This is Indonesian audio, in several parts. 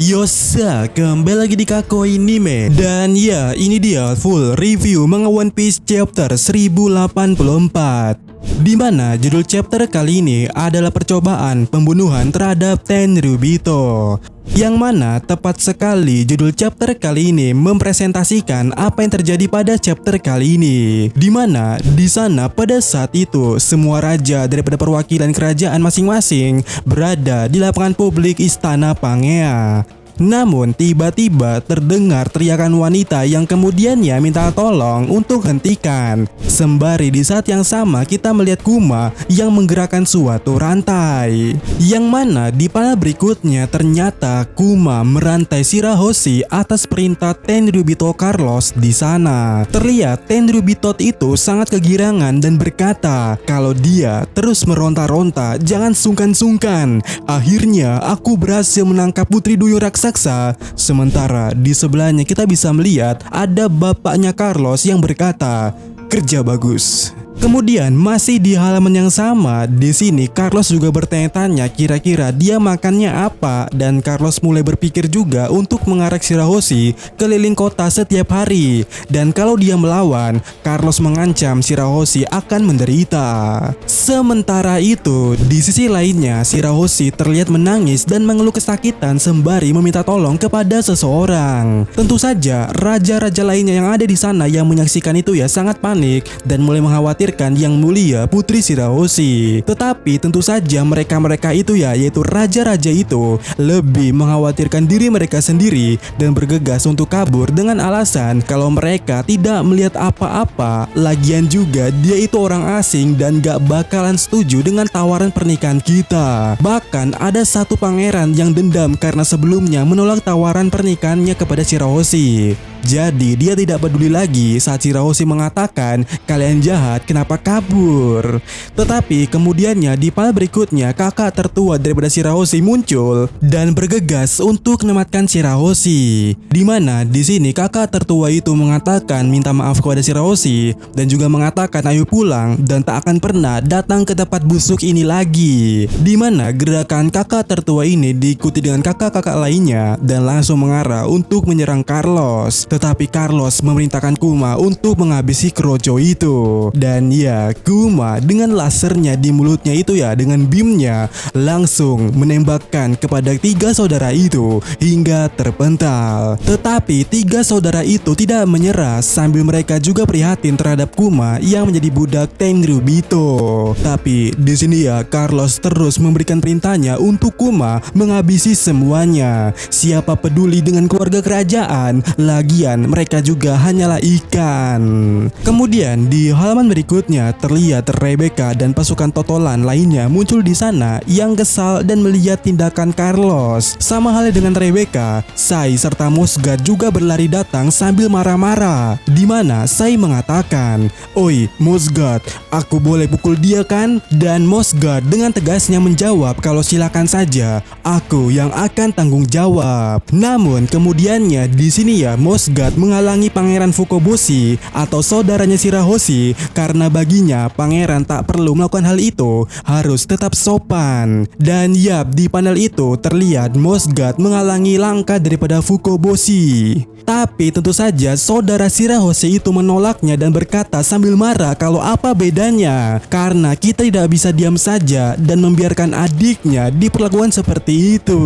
Yosa, kembali lagi di Kakoi Anime. Dan ya, ini dia full review manga One Piece chapter 1084. Dimana judul chapter kali ini adalah percobaan pembunuhan terhadap Tenryubito. Yang mana tepat sekali judul chapter kali ini mempresentasikan apa yang terjadi pada chapter kali ini. Dimana di sana pada saat itu semua raja daripada perwakilan kerajaan masing-masing berada di lapangan publik Istana Pangea. Namun tiba-tiba terdengar teriakan wanita yang kemudiannya minta tolong untuk hentikan. Sembari di saat yang sama kita melihat Kuma yang menggerakkan suatu rantai. Yang mana di panel berikutnya ternyata Kuma merantai Shirahoshi atas perintah Tenryubito Carlos di sana. Terlihat Tenryubito itu sangat kegirangan dan berkata kalau dia terus meronta-ronta, jangan sungkan-sungkan. Akhirnya aku berhasil menangkap Putri Duyung Raksasa. Sementara di sebelahnya kita bisa melihat ada bapaknya Carlos yang berkata, kerja bagus. Kemudian masih di halaman yang sama, di sini Carlos juga bertanya-tanya kira-kira dia makannya apa, dan Carlos mulai berpikir juga untuk mengarak Shirahoshi keliling kota setiap hari. Dan kalau dia melawan, Carlos mengancam Shirahoshi akan menderita. Sementara itu, di sisi lainnya Shirahoshi terlihat menangis dan mengeluh kesakitan sembari meminta tolong kepada seseorang. Tentu saja raja-raja lainnya yang ada di sana yang menyaksikan itu ya sangat panik dan mulai mengkhawatirkan yang mulia Putri Shirahoshi. Tetapi tentu saja mereka-mereka itu ya, yaitu raja-raja itu lebih mengkhawatirkan diri mereka sendiri dan bergegas untuk kabur dengan alasan kalau mereka tidak melihat apa-apa. Lagian juga dia itu orang asing dan gak bakalan setuju dengan tawaran pernikahan kita. Bahkan ada satu pangeran yang dendam karena sebelumnya menolak tawaran pernikahannya kepada Shirahoshi. Jadi dia tidak peduli lagi saat Shirahoshi mengatakan kalian jahat, kenapa kabur. Tetapi kemudiannya di panel berikutnya kakak tertua daripada Shirahoshi muncul dan bergegas untuk menyelamatkan Shirahoshi. Dimana di sini kakak tertua itu mengatakan minta maaf kepada Shirahoshi dan juga mengatakan ayo pulang dan tak akan pernah datang ke tempat busuk ini lagi. Dimana gerakan kakak tertua ini diikuti dengan kakak-kakak lainnya dan langsung mengarah untuk menyerang Carlos. Tetapi Carlos memerintahkan Kuma untuk menghabisi Krojo itu. Dan ya, Kuma dengan lasernya di mulutnya itu ya, dengan beamnya langsung menembakkan kepada tiga saudara itu hingga terpental. Tetapi tiga saudara itu tidak menyerah sambil mereka juga prihatin terhadap Kuma yang menjadi budak Tenryubito. Tapi di sini ya Carlos terus memberikan perintahnya untuk Kuma menghabisi semuanya. Siapa peduli dengan keluarga kerajaan? Lagian mereka juga hanyalah ikan. Kemudian di halaman berikutnya terlihat Rebecca dan pasukan totolan lainnya muncul di sana yang kesal dan melihat tindakan Carlos. Sama halnya dengan Rebecca, Sai serta Mosgard juga berlari datang sambil marah-marah. Dimana Sai mengatakan, "Oi Mosgard, aku boleh pukul dia kan?" Dan Mosgard dengan tegasnya menjawab kalau silakan saja, aku yang akan tanggung jawab. Namun kemudiannya di sini ya Mosgard menghalangi Pangeran Fukoboshi atau saudaranya Shirahoshi karena baginya pangeran tak perlu melakukan hal itu, harus tetap sopan. Dan yap, di panel itu terlihat Mosgard menghalangi langkah daripada Fukoboshi. Tapi tentu saja saudara Shirahoshi itu menolaknya dan berkata sambil marah kalau apa bedanya, karena kita tidak bisa diam saja dan membiarkan adiknya diperlakukan seperti itu.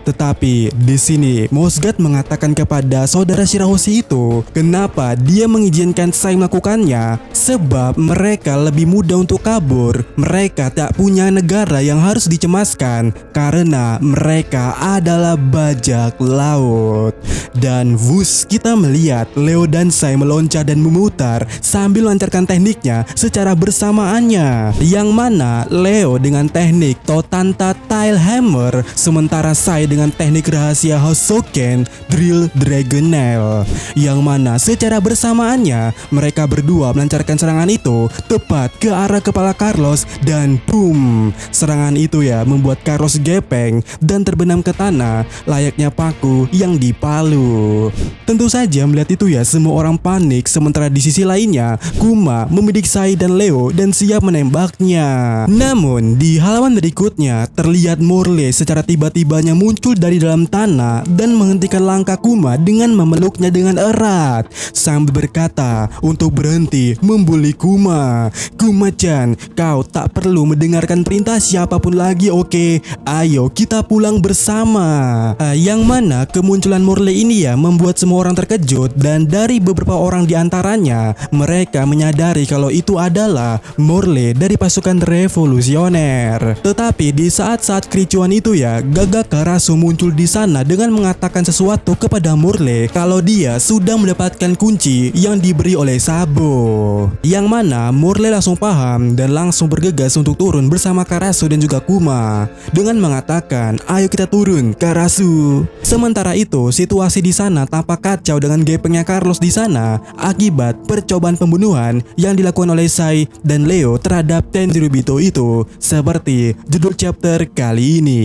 Tetapi di sini Mosgard mengatakan kepada saudara Shirahoshi itu kenapa dia mengizinkan Sai melakukannya, sebab mereka lebih mudah untuk kabur. Mereka tak punya negara yang harus dicemaskan karena mereka adalah bajak laut. Dan wus, kita melihat Leo dan Sai meloncat dan memutar sambil melancarkan tekniknya secara bersamaannya, yang mana Leo dengan teknik Totanta Tail Hammer sementara Sai dengan teknik rahasia Hosoken Drill Dragon Net. tunnel. Yang mana secara bersamaannya mereka berdua melancarkan serangan itu tepat ke arah kepala Carlos dan boom. Serangan itu ya membuat Carlos gepeng dan terbenam ke tanah layaknya paku yang dipalu. Tentu saja melihat itu ya semua orang panik, sementara di sisi lainnya Kuma membidik Sai dan Leo dan siap menembaknya. Namun di halaman berikutnya terlihat Morley secara tiba-tibanya muncul dari dalam tanah dan menghentikan langkah Kuma dengan memeluknya dengan erat sambil berkata untuk berhenti membuli Kuma. Kuma-chan, kau tak perlu mendengarkan perintah siapapun lagi, oke? Ayo kita pulang bersama. Yang mana kemunculan Morley ini ya membuat semua orang terkejut, dan dari beberapa orang di antaranya mereka menyadari kalau itu adalah Morley dari pasukan revolusioner. Tetapi di saat-saat kericuan itu ya, Gagak Karasu muncul di sana dengan mengatakan sesuatu kepada Morley kalau dia sudah mendapatkan kunci yang diberi oleh Sabo. Yang mana Morley langsung paham dan langsung bergegas untuk turun bersama Karasu dan juga Kuma dengan mengatakan, "Ayo kita turun, Karasu." Sementara itu, situasi di sana tampak kacau dengan gepengnya Carlos di sana akibat percobaan pembunuhan yang dilakukan oleh Sai dan Leo terhadap Tenryubito itu, seperti judul chapter kali ini.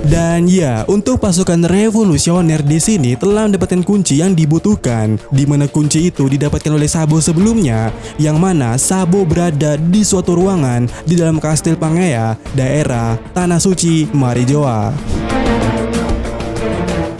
Dan ya, untuk pasukan revolusioner di sini telah mendapatkan kunci yang dibutuhkan, di mana kunci itu didapatkan oleh Sabo sebelumnya, yang mana Sabo berada di suatu ruangan di dalam kastil Pangea, daerah Tanah Suci Marijoa.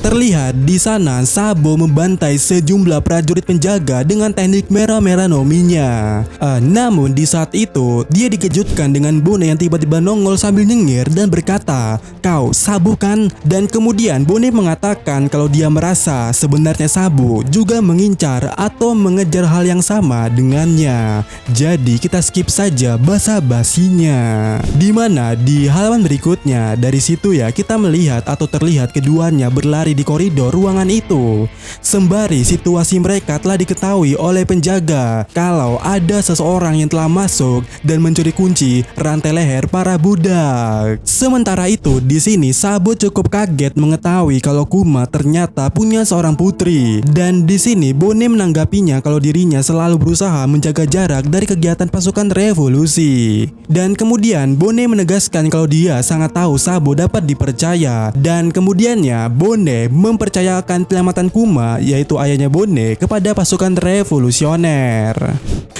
Terlihat di sana Sabo membantai sejumlah prajurit penjaga dengan teknik merah-merah nominya. Namun di saat itu dia dikejutkan dengan Bone yang tiba-tiba nongol sambil nyengir dan berkata, "Kau Sabo kan?" Dan kemudian Bone mengatakan kalau dia merasa sebenarnya Sabo juga mengincar atau mengejar hal yang sama dengannya. Jadi kita skip saja basa-basinya. Dimana di halaman berikutnya dari situ ya kita melihat atau terlihat keduanya berlari di koridor ruangan itu. Sembari situasi mereka telah diketahui oleh penjaga kalau ada seseorang yang telah masuk dan mencuri kunci rantai leher para budak. Sementara itu di sini Sabo cukup kaget mengetahui kalau Kuma ternyata punya seorang putri, dan di sini Bone menanggapinya kalau dirinya selalu berusaha menjaga jarak dari kegiatan pasukan revolusi. Dan kemudian Bone menegaskan kalau dia sangat tahu Sabo dapat dipercaya, dan kemudiannya Bone mempercayakan penyelamatan Kuma, yaitu ayahnya Bone, kepada pasukan revolusioner.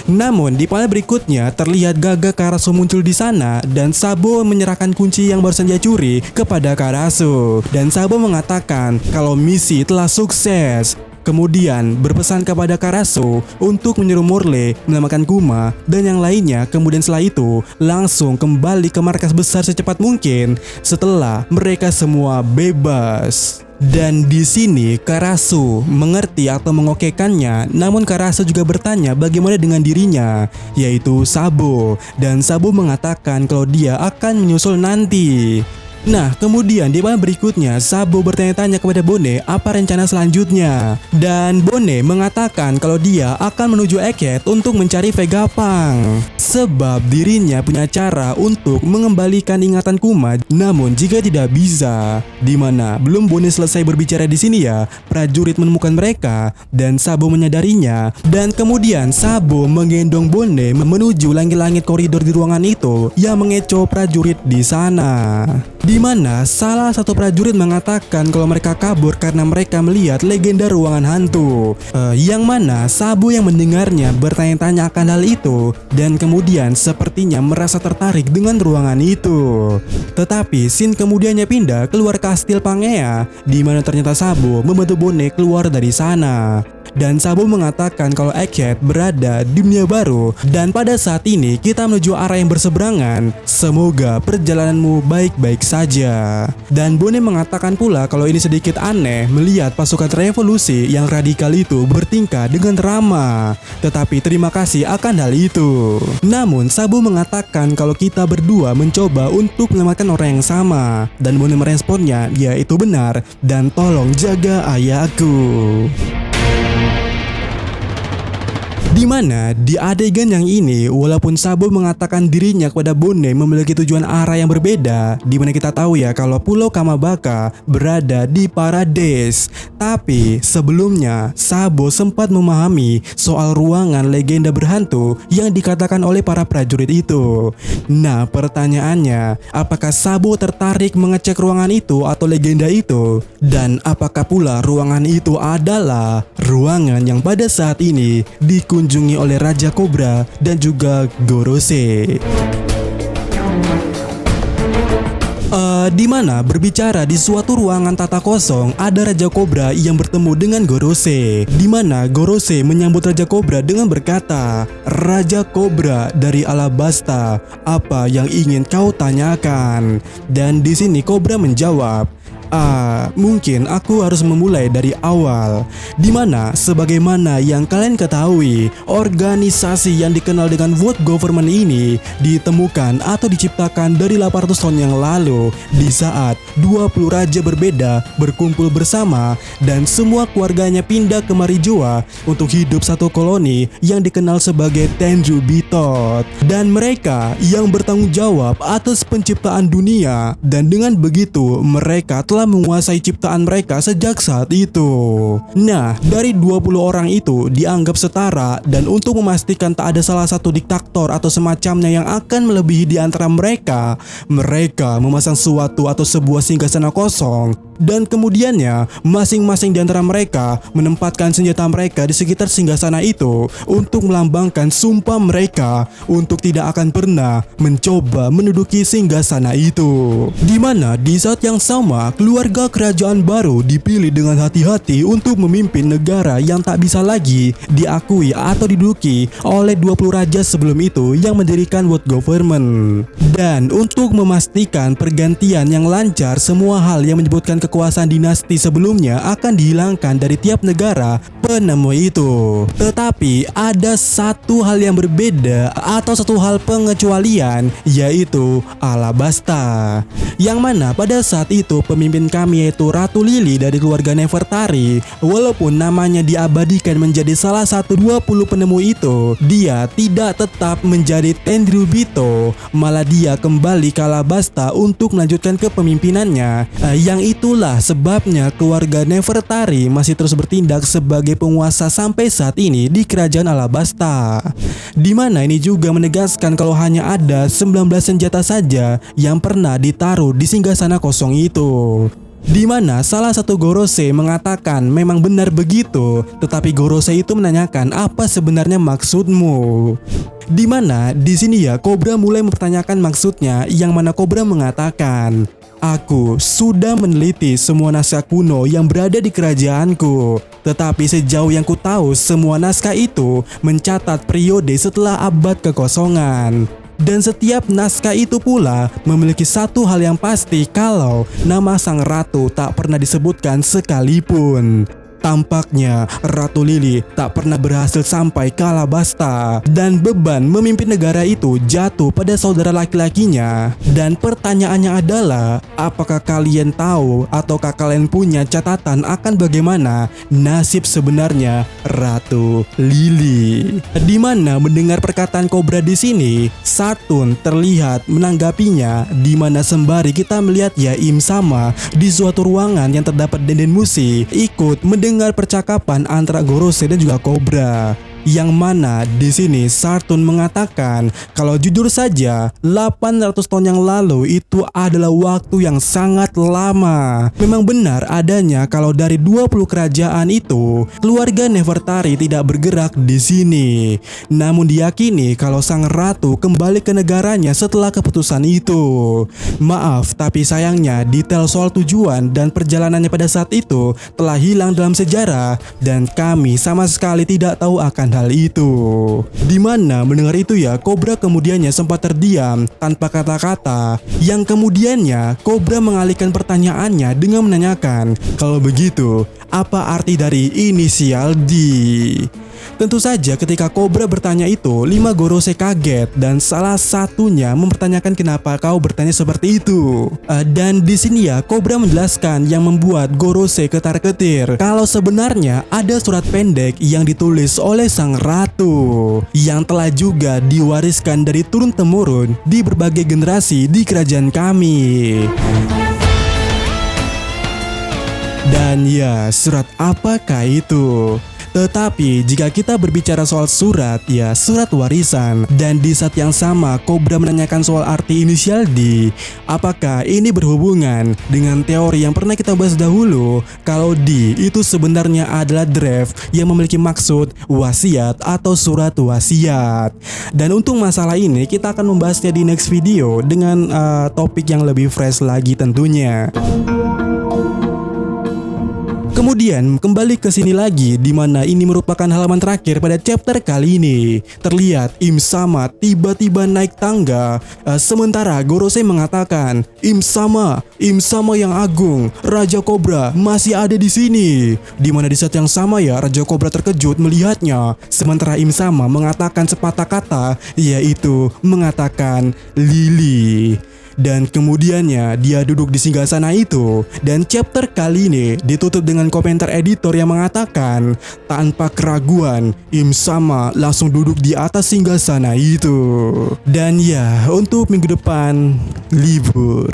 Namun di panel berikutnya terlihat Gagak Karasu muncul di sana dan Sabo menyerahkan kunci yang barusan dia curi kepada Karasu, dan Sabo mengatakan kalau misi telah sukses. Kemudian berpesan kepada Karasu untuk menyuruh Morley menyelamatkan Kuma dan yang lainnya. Kemudian setelah itu langsung kembali ke markas besar secepat mungkin setelah mereka semua bebas. Dan di sini Karasu mengerti atau mengokekannya, namun Karasu juga bertanya bagaimana dengan dirinya, yaitu Sabo, dan Sabo mengatakan kalau dia akan menyusul nanti. Nah, kemudian di panel berikutnya Sabo bertanya-tanya kepada Bone apa rencana selanjutnya, dan Bone mengatakan kalau dia akan menuju Egghead untuk mencari Vegapunk sebab dirinya punya cara untuk mengembalikan ingatan Kuma. Namun jika tidak bisa, dimana belum Bone selesai berbicara di sini ya, prajurit menemukan mereka dan Sabo menyadarinya, dan kemudian Sabo menggendong Bone menuju langit-langit koridor di ruangan itu yang mengecoh prajurit di sana. Di mana salah satu prajurit mengatakan kalau mereka kabur karena mereka melihat legenda ruangan hantu. Yang mana Sabo yang mendengarnya bertanya-tanya akan hal itu dan kemudian sepertinya merasa tertarik dengan ruangan itu. Tetapi scene kemudiannya pindah keluar kastil Pangea, di mana ternyata Sabo membantu Bone keluar dari sana. Dan Sabo mengatakan kalau Egghead berada di dunia baru, dan pada saat ini kita menuju arah yang berseberangan. Semoga perjalananmu baik-baik saja. Dan Bone mengatakan pula kalau ini sedikit aneh melihat pasukan revolusi yang radikal itu bertingkah dengan ramah. Tetapi terima kasih akan hal itu. Namun Sabo mengatakan kalau kita berdua mencoba untuk menyelamatkan orang yang sama, dan Bone meresponnya, ya itu benar, dan tolong jaga ayahku. Dimana di adegan yang ini, walaupun Sabo mengatakan dirinya kepada Bone memiliki tujuan arah yang berbeda, dimana kita tahu ya kalau Pulau Kamabaka berada di Parades. Tapi sebelumnya Sabo sempat memahami soal ruangan legenda berhantu yang dikatakan oleh para prajurit itu. Nah, pertanyaannya, apakah Sabo tertarik mengecek ruangan itu atau legenda itu? Dan apakah pula ruangan itu adalah ruangan yang pada saat ini dikunjungi oleh Raja Cobra dan juga Gorose? Di mana berbicara di suatu ruangan tata kosong ada Raja Cobra yang bertemu dengan Gorose. Di mana Gorose menyambut Raja Cobra dengan berkata, "Raja Cobra dari Alabasta, apa yang ingin kau tanyakan?" Dan di sini Cobra menjawab, mungkin aku harus memulai dari awal. Dimana sebagaimana yang kalian ketahui, organisasi yang dikenal dengan World Government ini ditemukan atau diciptakan dari 800 tahun yang lalu, di saat 20 raja berbeda berkumpul bersama dan semua keluarganya pindah ke Marijoa untuk hidup satu koloni yang dikenal sebagai Tenru Bitot. Dan mereka yang bertanggung jawab atas penciptaan dunia, dan dengan begitu mereka telah menguasai ciptaan mereka sejak saat itu. Nah, dari 20 orang itu dianggap setara, dan untuk memastikan tak ada salah satu diktator atau semacamnya yang akan melebihi di antara mereka, mereka memasang suatu atau sebuah singgasana kosong. Dan kemudiannya masing-masing di antara mereka menempatkan senjata mereka di sekitar singgasana itu untuk melambangkan sumpah mereka untuk tidak akan pernah mencoba menduduki singgasana itu. Dimana di saat yang sama keluarga kerajaan baru dipilih dengan hati-hati untuk memimpin negara yang tak bisa lagi diakui atau diduduki oleh 20 raja sebelum itu yang mendirikan World Government. Dan untuk memastikan pergantian yang lancar, semua hal yang menyebutkan kekuasaan dinasti sebelumnya akan dihilangkan dari tiap negara penemu itu. Tetapi ada satu hal yang berbeda atau satu hal pengecualian, yaitu Alabasta. Yang mana pada saat itu pemimpin kami yaitu Ratu Lily dari keluarga Nefertari, walaupun namanya diabadikan menjadi salah satu 20 penemu itu, dia tidak tetap menjadi Tenryubito, malah dia kembali ke Alabasta untuk melanjutkan kepemimpinannya. Yang itulah sebabnya keluarga Nefertari masih terus bertindak sebagai penguasa sampai saat ini di kerajaan Alabasta. Dimana ini juga menegaskan kalau hanya ada 19 senjata saja yang pernah ditaruh di singgasana kosong itu. Dimana salah satu Gorose mengatakan memang benar begitu, tetapi Gorose itu menanyakan apa sebenarnya maksudmu. Dimana di sini ya Cobra mulai mempertanyakan maksudnya, yang mana Cobra mengatakan, "Aku sudah meneliti semua naskah kuno yang berada di kerajaanku, tetapi sejauh yang ku tahu semua naskah itu mencatat periode setelah abad kekosongan. Dan setiap naskah itu pula memiliki satu hal yang pasti, kalau nama sang ratu tak pernah disebutkan sekalipun. Tampaknya Ratu Lily tak pernah berhasil sampai ke Alabasta, dan beban memimpin negara itu jatuh pada saudara laki-lakinya. Dan pertanyaannya adalah, apakah kalian tahu ataukah kalian punya catatan akan bagaimana nasib sebenarnya Ratu Lily?" Dimana mendengar perkataan Cobra di sini, Saturn terlihat menanggapinya, dimana sembari kita melihat Yaim sama di suatu ruangan yang terdapat denden musi ikut mendengar percakapan antara Gorose dan juga Cobra. Yang mana di sini Saturn mengatakan kalau jujur saja 800 tahun yang lalu itu adalah waktu yang sangat lama. Memang benar adanya kalau dari 20 kerajaan itu keluarga Nefertari tidak bergerak di sini. Namun diyakini kalau sang ratu kembali ke negaranya setelah keputusan itu. Maaf, tapi sayangnya detail soal tujuan dan perjalanannya pada saat itu telah hilang dalam sejarah, dan kami sama sekali tidak tahu akan hal itu. Dimana mendengar itu ya, Cobra kemudiannya sempat terdiam tanpa kata-kata. Yang kemudiannya Cobra mengalihkan pertanyaannya dengan menanyakan, "Kalau begitu, apa arti dari inisial D?" Tentu saja ketika Cobra bertanya itu, 5 Gorosei kaget dan salah satunya mempertanyakan kenapa kau bertanya seperti itu. Dan di sini ya Cobra menjelaskan yang membuat Gorosei ketar-ketir kalau sebenarnya ada surat pendek yang ditulis oleh sang ratu yang telah juga diwariskan dari turun-temurun di berbagai generasi di kerajaan kami. Dan ya, surat apakah itu? Tetapi jika kita berbicara soal surat, ya surat warisan. Dan di saat yang sama Cobra menanyakan soal arti inisial D. Apakah ini berhubungan dengan teori yang pernah kita bahas dahulu, kalau D itu sebenarnya adalah draft yang memiliki maksud wasiat atau surat wasiat. Dan untuk masalah ini kita akan membahasnya di next video dengan topik yang lebih fresh lagi tentunya. Kemudian kembali ke sini lagi, di mana ini merupakan halaman terakhir pada chapter kali ini. Terlihat Im Sama tiba-tiba naik tangga, sementara Gorosei mengatakan, Im Sama yang agung, Raja Cobra masih ada di sini. Di mana di saat yang sama ya Raja Cobra terkejut melihatnya, sementara Im Sama mengatakan sepatah kata, yaitu mengatakan Lily. Dan kemudiannya dia duduk di singgasana itu. Dan chapter kali ini ditutup dengan komentar editor yang mengatakan, tanpa keraguan Im Sama langsung duduk di atas singgasana itu. Dan ya, untuk minggu depan libur.